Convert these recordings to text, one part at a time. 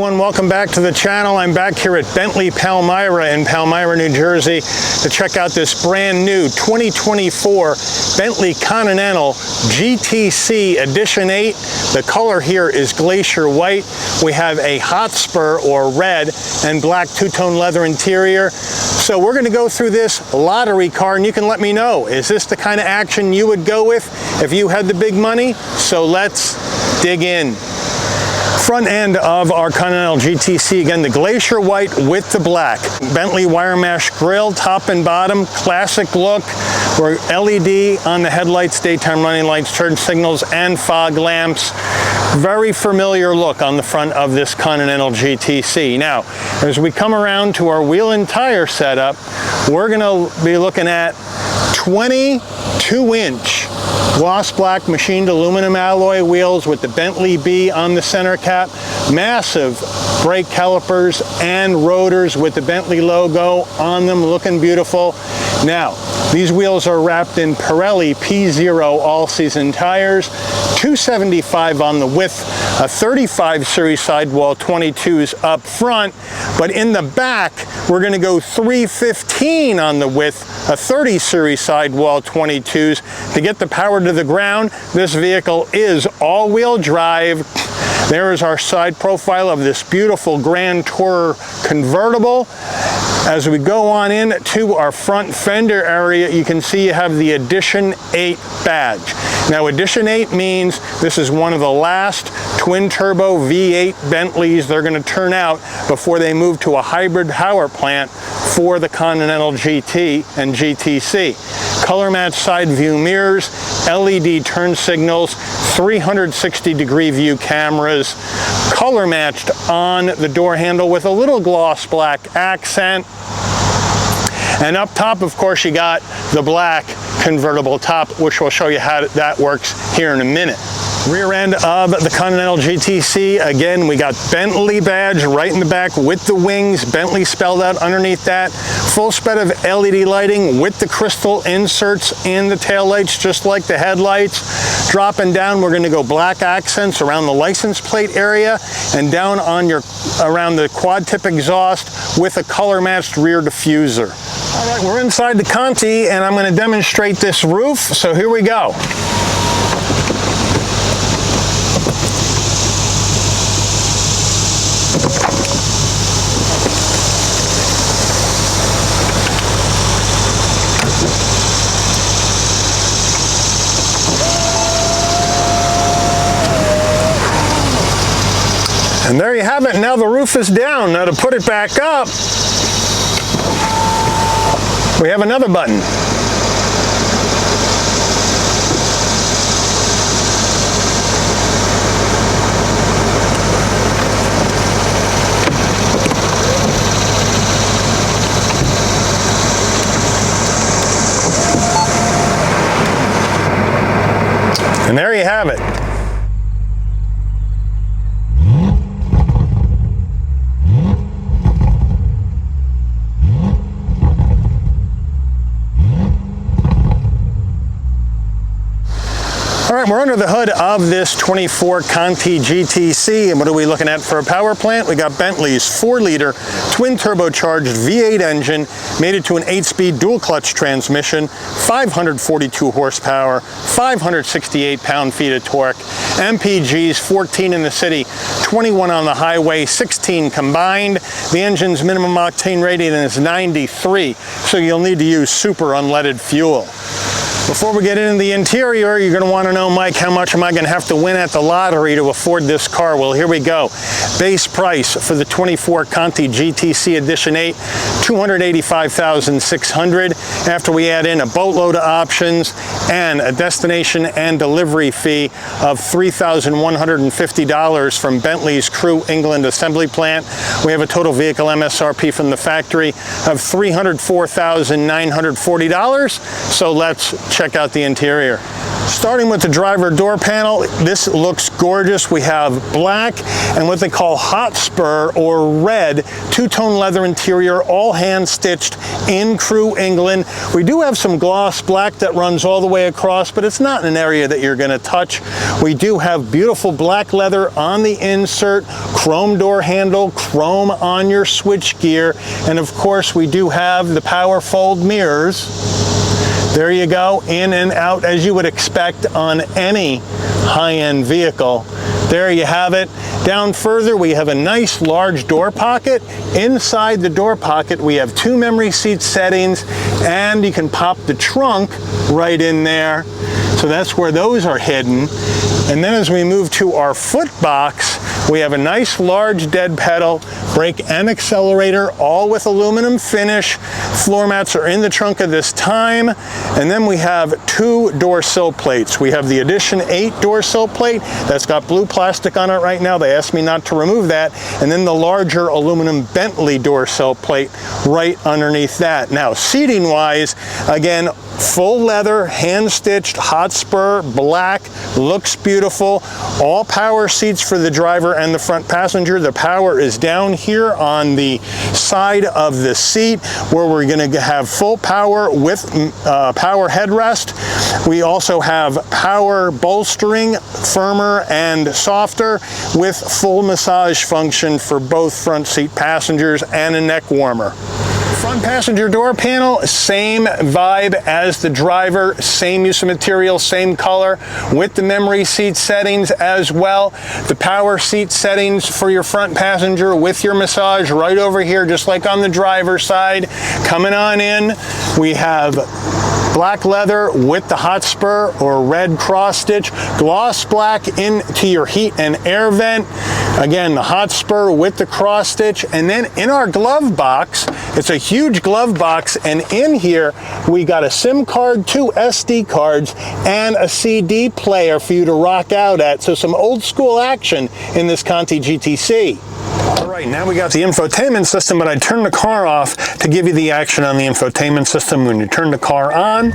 everyone, welcome back to the channel. I'm back here at Bentley Palmyra in Palmyra, New Jersey to check out this brand new 2024 Bentley Continental GTC Edition 8. The color here is glacier white. We have a Hotspur or red and black two-tone leather interior. So we're going to go through this lottery car and you can let me know, is this the kind of action you would go with if you had the big money? So let's dig in. Front end of our Continental GTC, again, the glacier white with the black. Bentley wire mesh grille, top and bottom, classic look. We're LED on the headlights, daytime running lights, turn signals, and fog lamps. Very familiar look on the front of this Continental GTC. Now, as we come around to our wheel and tire setup, we're gonna be looking at 22-inch gloss black machined aluminum alloy wheels with the Bentley B on the center cap, massive brake calipers and rotors with the Bentley logo on them, looking beautiful. Now, these wheels are wrapped in Pirelli P0 all-season tires, 275 on the width, a 35 series sidewall 22s up front, but in the back, we're gonna go 315 on the width, a 30 series sidewall 22s. To get the power to the ground, this vehicle is all-wheel drive. There is our side profile of this beautiful Grand Tourer convertible. As we go on in to our front fender area, you can see you have the Edition 8 badge. Now, Edition 8 means this is one of the last twin-turbo V8 Bentleys they're going to turn out before they move to a hybrid power plant for the Continental GT and GTC. Color match side view mirrors, LED turn signals, 360-degree view cameras, color matched on the door handle with a little gloss black accent. And up top, of course, you got the black convertible top, which we'll show you how that works here in a minute. Rear end of the Continental GTC, again, we got Bentley badge right in the back with the wings, Bentley spelled out underneath that. Full spread of LED lighting with the crystal inserts in the taillights, just like the headlights. Dropping down, we're gonna go black accents around the license plate area and down on around the quad tip exhaust with a color matched rear diffuser. All right, we're inside the Conti and I'm gonna demonstrate this roof, so here we go. And there you have it. Now the roof is down. Now to put it back up, we have another button. And there you have it. All right, we're under the hood of this 24 Conti GTC, and what are we looking at for a power plant? We got Bentley's 4-liter twin turbocharged V8 engine, made it to an 8-speed dual clutch transmission, 542 horsepower, 568 pound-feet of torque, MPGs 14 in the city, 21 on the highway, 16 combined. The engine's minimum octane rating is 93, so you'll need to use super unleaded fuel. Before we get into the interior, you're going to want to know, Mike, how much am I going to have to win at the lottery to afford this car? Well, here we go. Base price for the 24 Conti GTC Edition 8, $285,600. After we add in a boatload of options and a destination and delivery fee of $3,150 from Bentley's Crewe, England assembly plant, we have a total vehicle MSRP from the factory of $304,940. So let's check out the interior. Starting with the driver door panel, this looks gorgeous. We have black and what they call hot spur or red two-tone leather interior, all hand stitched in Crewe, England. We do have some gloss black that runs all the way across, but it's not an area that you're going to touch. We do have beautiful black leather on the insert, chrome door handle, chrome on your switch gear, and of course we do have the power fold mirrors. There you go, in and out as you would expect on any high-end vehicle. There you have it. Down further, we have a nice large door pocket. Inside the door pocket, we have 2 memory seat settings, and you can pop the trunk right in there. So that's where those are hidden. And then as we move to our foot box, we have a nice large dead pedal, brake and accelerator, all with aluminum finish. Floor mats are in the trunk of this time. And then we have 2 door sill plates. We have the Edition 8 door sill plate that's got blue plastic on it right now. They asked me not to remove that. And then the larger aluminum Bentley door sill plate right underneath that. Now, seating wise, again, full leather, hand stitched, hot spur, black, looks beautiful. All power seats for the driver and the front passenger. The power is down here on the side of the seat where we're going to have full power with power headrest. We also have power bolstering, firmer and softer, with full massage function for both front seat passengers and a neck warmer. Front passenger door panel, same vibe as the driver, same use of material, same color, with the memory seat settings as well. The power seat settings for your front passenger with your massage right over here, just like on the driver's side. Coming on in, we have black leather with the hot spur or red cross stitch, gloss black into your heat and air vent. Again, the hot spur with the cross stitch. And then in our glove box, it's a huge glove box, and in here we got a SIM card, 2 SD cards, and a CD player for you to rock out at. So some old school action in this Conti GTC. All right, now we got the infotainment system, but I turned the car off to give you the action on the infotainment system. When you turn the car on,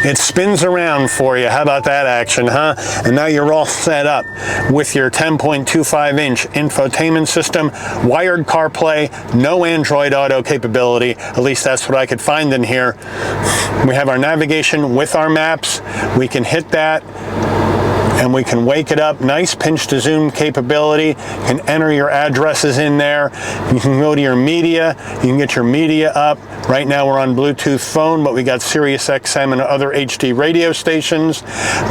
it spins around for you. How about that action, huh? And now you're all set up with your 10.25-inch infotainment system, wired CarPlay, no Android Auto capability. At least that's what I could find in here. We have our navigation with our maps. We can hit that and we can wake it up. Nice pinch to zoom capability. You can enter your addresses in there. You can go to your media. You can get your media up. Right now we're on Bluetooth phone, but we got Sirius XM and other HD radio stations.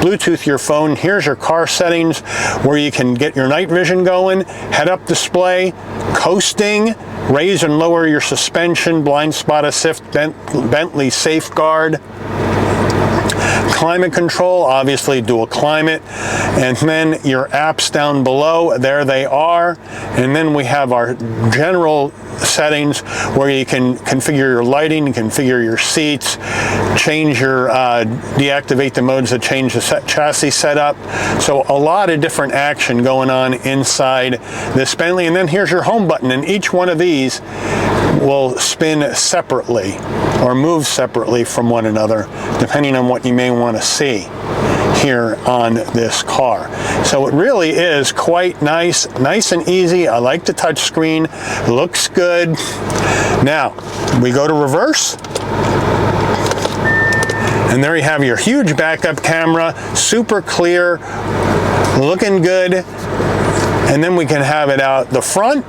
Bluetooth your phone. Here's your car settings where you can get your night vision going, head-up display, coasting, raise and lower your suspension, blind spot assist, Bentley Safeguard, climate control, obviously dual climate, and then your apps down below, there they are. And then we have our general settings where you can configure your lighting, configure your seats, change your, deactivate the modes that change the chassis setup. So a lot of different action going on inside this Bentley. And then here's your home button, and each one of these will spin separately or move separately from one another, depending on what you may want to see here on this car. So it really is quite nice and easy. I like the touch screen, looks good. Now we go to reverse, and there you have your huge backup camera, super clear, looking good. And then we can have it out the front,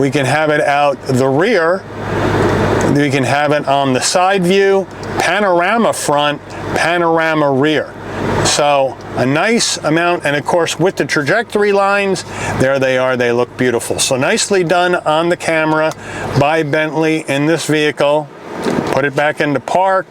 we can have it out the rear, we can have it on the side view, panorama front, panorama rear. So a nice amount, and of course with the trajectory lines, there they are, they look beautiful. So nicely done on the camera by Bentley in this vehicle. Put it back into park.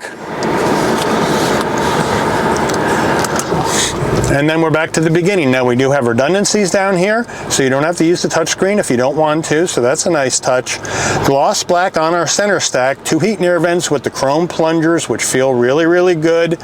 And then we're back to the beginning. Now we do have redundancies down here, so you don't have to use the touchscreen if you don't want to, so that's a nice touch. Gloss black on our center stack, 2 heat and air vents with the chrome plungers, which feel really, really good.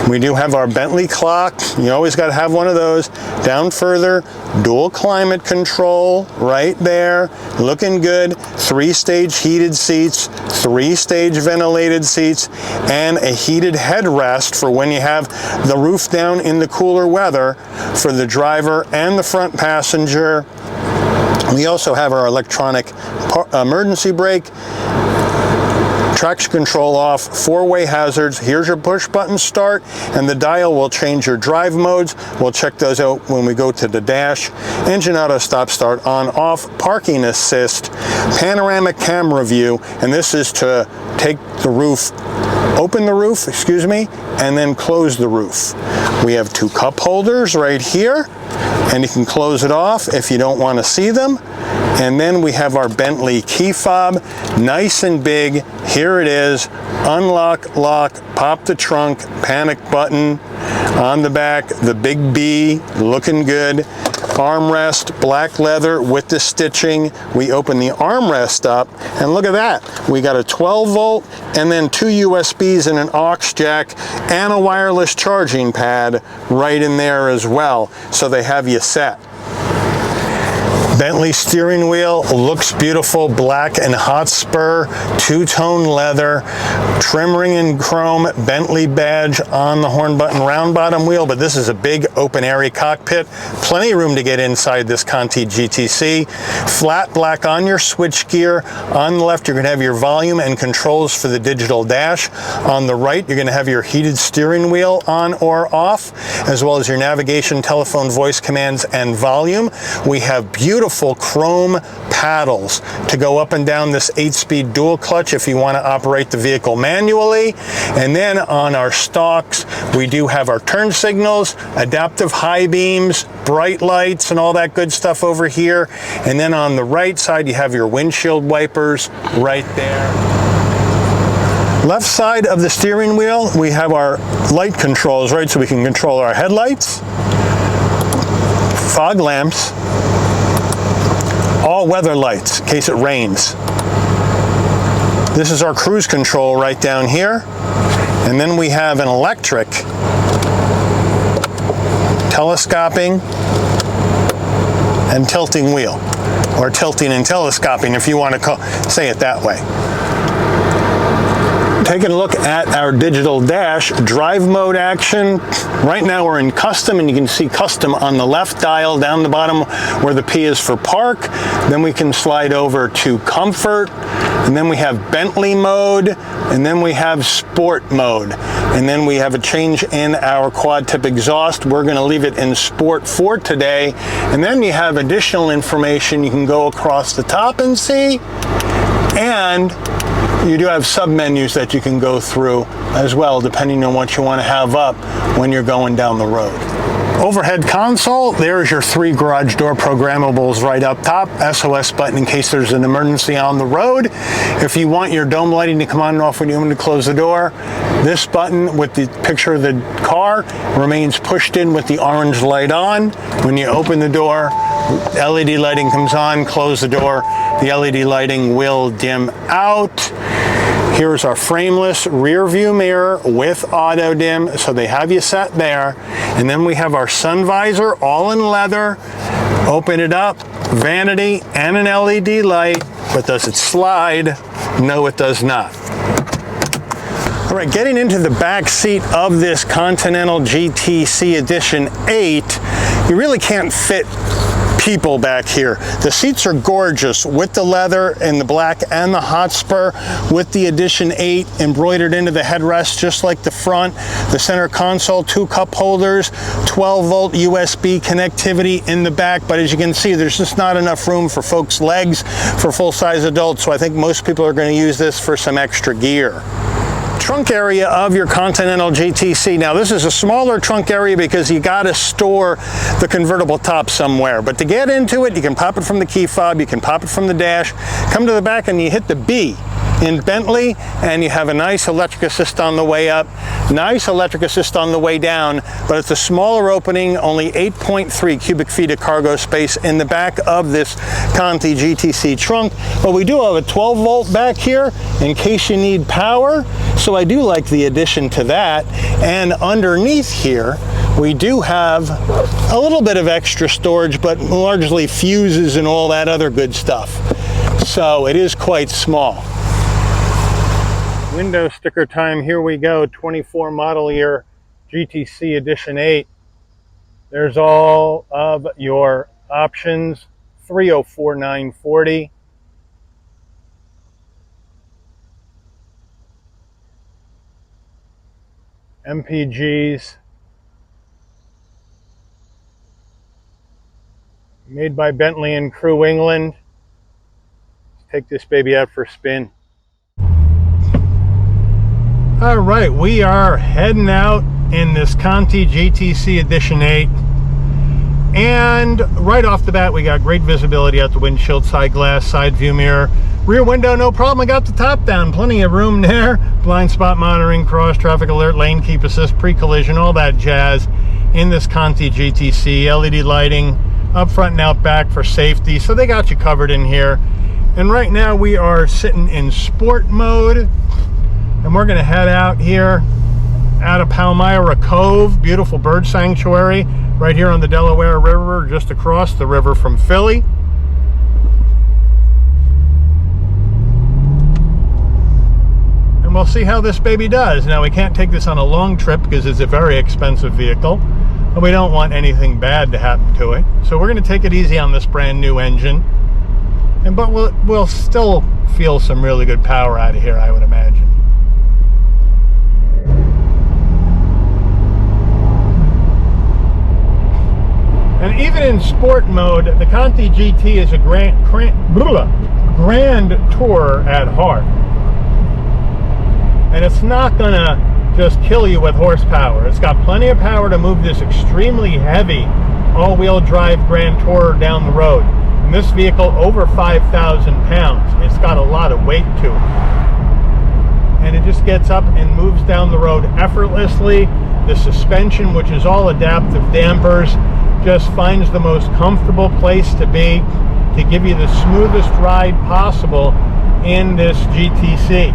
We do have our Bentley clock. You always got to have one of those. Down further, dual climate control right there. Looking good. 3-stage heated seats, 3-stage ventilated seats, and a heated headrest for when you have the roof down in the cooler weather for the driver and the front passenger. We also have our electronic emergency brake, traction control off, 4-way hazards. Here's your push button start, and the dial will change your drive modes. We'll check those out when we go to the dash. Engine auto stop start on off, parking assist, panoramic camera view, and this is to take the roof, open the roof, excuse me, and then close the roof. We have 2 cup holders right here, and you can close it off if you don't want to see them. And then we have our Bentley key fob, nice and big. Here it is, unlock, lock, pop the trunk, panic button. On the back, the big B, looking good. Armrest, black leather with the stitching. We open the armrest up, and look at that. We got a 12-volt and then 2 USBs and an aux jack and a wireless charging pad right in there as well. So they have you set. Bentley steering wheel looks beautiful, black and hot spur, 2-tone leather, trim ring and chrome, Bentley badge on the horn button round bottom wheel, but this is a big open area cockpit, plenty of room to get inside this Conti GTC. Flat black on your switch gear. On the left, you're going to have your volume and controls for the digital dash. On the right, you're going to have your heated steering wheel on or off, as well as your navigation, telephone, voice commands, and volume. We have beautiful chrome paddles to go up and down this 8-speed dual clutch if you want to operate the vehicle manually. And then on our stalks, we do have our turn signals, adaptive high beams, bright lights, and all that good stuff over here. And then on the right side, you have your windshield wipers right there. Left side of the steering wheel, we have our light controls, right? So we can control our headlights, fog lamps, all weather lights in case it rains. This is our cruise control right down here. And then we have an electric telescoping and tilting wheel, or tilting and telescoping if you want to say it that way. Taking a look at our digital dash, drive mode action. Right now we're in custom, and you can see custom on the left dial down the bottom where the P is for park. Then we can slide over to comfort, and then we have Bentley mode, and then we have sport mode. And then we have a change in our quad tip exhaust. We're going to leave it in sport for today. And then you have additional information you can go across the top and see. And you do have sub-menus that you can go through as well, depending on what you want to have up when you're going down the road. Overhead console, there's your 3 garage door programmables right up top. SOS button in case there's an emergency on the road. If you want your dome lighting to come on and off when you want to close the door, this button with the picture of the car remains pushed in with the orange light on. When you open the door, LED lighting comes on, close the door, the LED lighting will dim out. Here's our frameless rear view mirror with auto dim, so they have you set there. And then we have our sun visor, all in leather. Open it up, vanity and an LED light, but does it slide? No, it does not. All right, getting into the back seat of this Continental GTC Edition 8, you really can't fit people back here. The seats are gorgeous with the leather and the black and the hot spur, with the Edition 8 embroidered into the headrest just like the front. The center console, 2 cup holders, 12-volt USB connectivity in the back, but as you can see, there's just not enough room for folks' legs for full-size adults, so I think most people are going to use this for some extra gear. Trunk area of your Continental GTC. Now this is a smaller trunk area because you got to store the convertible top somewhere, but to get into it, you can pop it from the key fob, you can pop it from the dash, come to the back and you hit the B in Bentley, and you have a nice electric assist on the way up, nice electric assist on the way down, but it's a smaller opening, only 8.3 cubic feet of cargo space in the back of this Conti GTC trunk. But we do have a 12 volt back here in case you need power, so I do like the addition to that. And underneath here, we do have a little bit of extra storage, but largely fuses and all that other good stuff. So it is quite small. Window sticker time, here we go. 24 model year GTC Edition 8. There's all of your options. 304,940. MPGs. Made by Bentley and Crew England. Let's take this baby out for a spin. All right, we are heading out in this Conti GTC Edition 8. And right off the bat, we got great visibility out the windshield, side glass, side view mirror. Rear window, no problem. I got the top down, plenty of room there. Blind spot monitoring, cross traffic alert, lane keep assist, pre-collision, all that jazz in this Conti GTC. LED lighting up front and out back for safety, so they got you covered in here. And right now we are sitting in sport mode, and we're gonna head out here out of Palmyra Cove, beautiful bird sanctuary right here on the Delaware River, just across the river from Philly. And we'll see how this baby does. Now, we can't take this on a long trip because it's a very expensive vehicle, and we don't want anything bad to happen to it. So we're going to take it easy on this brand new engine, but we'll still feel some really good power out of here, I would imagine. And even in sport mode, the Conti GT is a grand tourer at heart. And it's not gonna just kill you with horsepower. It's got plenty of power to move this extremely heavy all-wheel drive Grand Tourer down the road. And this vehicle, over 5,000 pounds. It's got a lot of weight to it. And it just gets up and moves down the road effortlessly. The suspension, which is all adaptive dampers, just finds the most comfortable place to be to give you the smoothest ride possible in this GTC.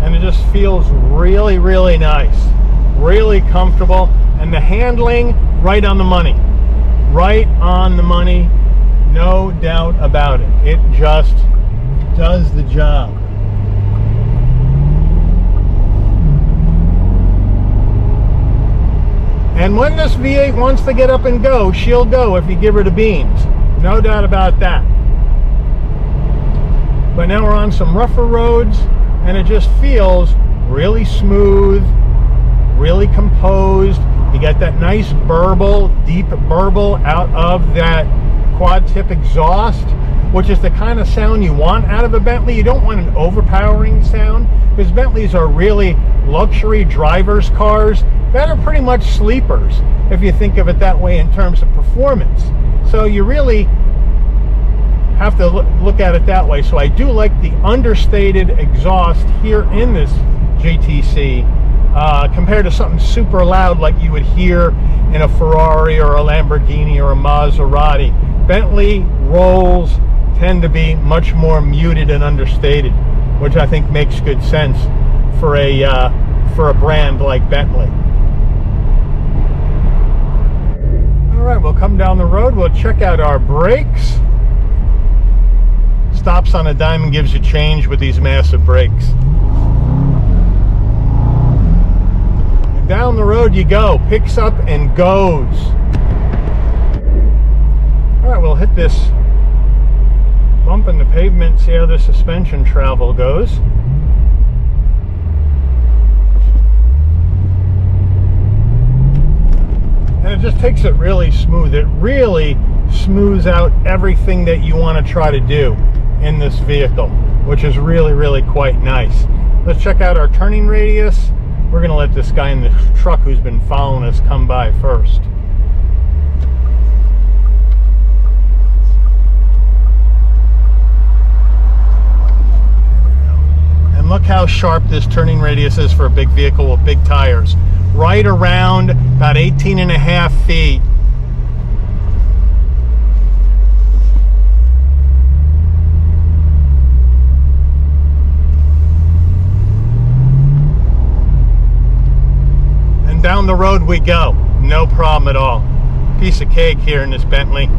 And it just feels really, really nice, really comfortable, and the handling right on the money, no doubt about it. It just does the job. And when this V8 wants to get up and go, she'll go if you give her the beans. No doubt about that. But now we're on some rougher roads, and it just feels really smooth, really composed. You get that nice burble, deep burble out of that quad tip exhaust, which is the kind of sound you want out of a Bentley. You don't want an overpowering sound, because Bentleys are really luxury drivers' cars that are pretty much sleepers, if you think of it that way in terms of performance. So you really have to look at it that way. So I do like the understated exhaust here in this GTC compared to something super loud like you would hear in a Ferrari or a Lamborghini or a Maserati. Bentley rolls tend to be much more muted and understated, which I think makes good sense for a brand like Bentley. All right, we'll come down the road. We'll check out our brakes. Stops on a dime and gives you change with these massive brakes. And down the road you go. Picks up and goes. All right, we'll hit this bump in the pavement, see how the suspension travel goes. And it just takes it really smooth. It really smooths out everything that you want to try to do in this vehicle, which is really, really quite nice. Let's check out our turning radius. We're going to let this guy in the truck who's been following us come by first. how sharp this turning radius is for a big vehicle with big tires. Right around about 18.5 feet. And down the road we go. No problem at all. Piece of cake here in this Bentley.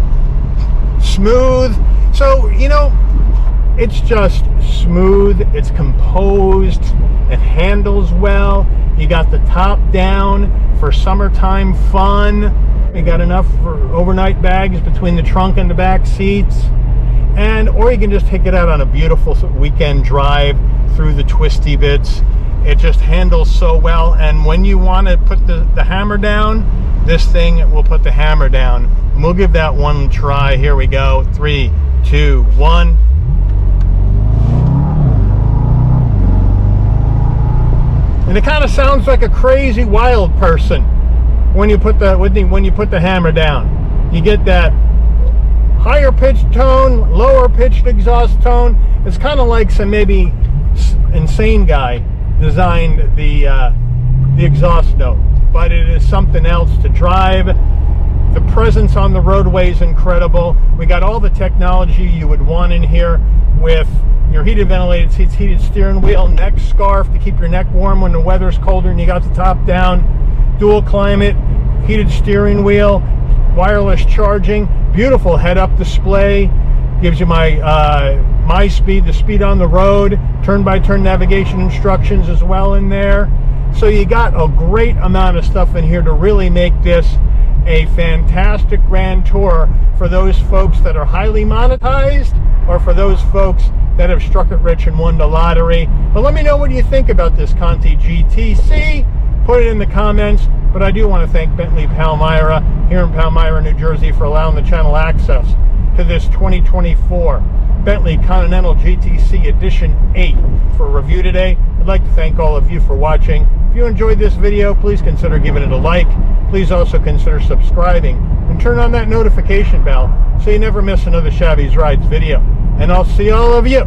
Smooth. So, you know, it's just smooth, it's composed, it handles well. You got the top down for summertime fun. You got enough for overnight bags between the trunk and the back seats. And or you can just take it out on a beautiful weekend drive through the twisty bits. It just handles so well, and when you want to put the hammer down, this thing will put the hammer down. And we'll give that one try. Here we go. 3, 2, 1. And it kind of sounds like a crazy wild person when you put the hammer down. You get that higher pitched tone, lower pitched exhaust tone. It's kind of like some maybe insane guy designed the exhaust note, but it is something else to drive. The presence on the roadway is incredible. We got all the technology you would want in here, with your heated ventilated seats, heated steering wheel, neck scarf to keep your neck warm when the weather's colder, and you got the top down, dual climate, heated steering wheel, wireless charging, beautiful head-up display, gives you my speed, the speed on the road, turn-by-turn navigation instructions as well in there. So you got a great amount of stuff in here to really make this a fantastic Grand Tour for those folks that are highly monetized, or for those folks that have struck it rich and won the lottery. But let me know what you think about this Conti GTC. Put it in the comments. But I do want to thank Bentley Palmyra here in Palmyra, New Jersey, for allowing the channel access to this 2024 Bentley Continental GTC Edition 8 for review today. I'd like to thank all of you for watching. If you enjoyed this video, please consider giving it a like. Please also consider subscribing and turn on that notification bell so you never miss another Shabby's Rides video. And I'll see all of you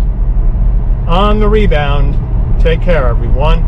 on the rebound. Take care, everyone.